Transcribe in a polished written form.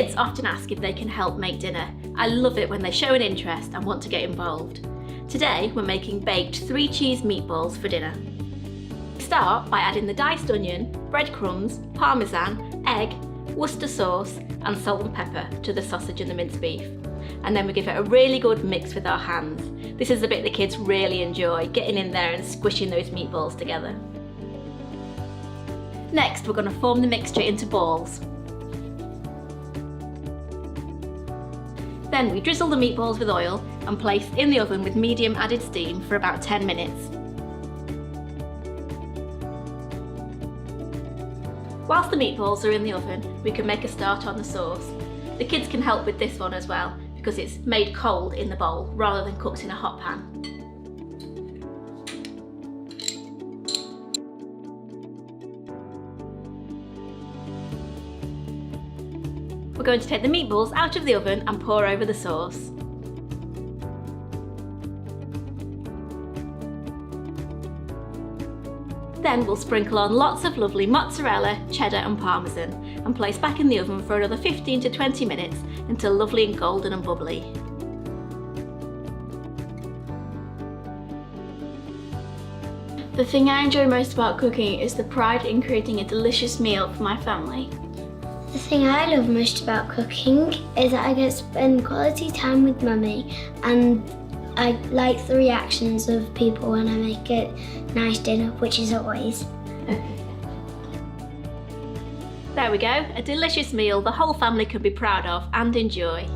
kids often ask if they can help make dinner. I love it when they show an interest and want to get involved. Today we're making baked 3 cheese meatballs for dinner. Start by adding the diced onion, breadcrumbs, parmesan, egg, Worcester sauce and salt and pepper to the sausage and the minced beef. And then we give it a really good mix with our hands. This is the bit the kids really enjoy, getting in there and squishing those meatballs together. Next we're going to form the mixture into balls. Then we drizzle the meatballs with oil and place in the oven with medium added steam for about 10 minutes. Whilst the meatballs are in the oven, we can make a start on the sauce. The kids can help with this one as well, because it's made cold in the bowl rather than cooked in a hot pan. We're going to take the meatballs out of the oven and pour over the sauce. Then we'll sprinkle on lots of lovely mozzarella, cheddar and parmesan and place back in the oven for another 15 to 20 minutes until lovely and golden and bubbly. The thing I enjoy most about cooking is the pride in creating a delicious meal for my family. The thing I love most about cooking is that I get to spend quality time with Mummy, and I like the reactions of people when I make a nice dinner, which is always. There we go, a delicious meal the whole family can be proud of and enjoy.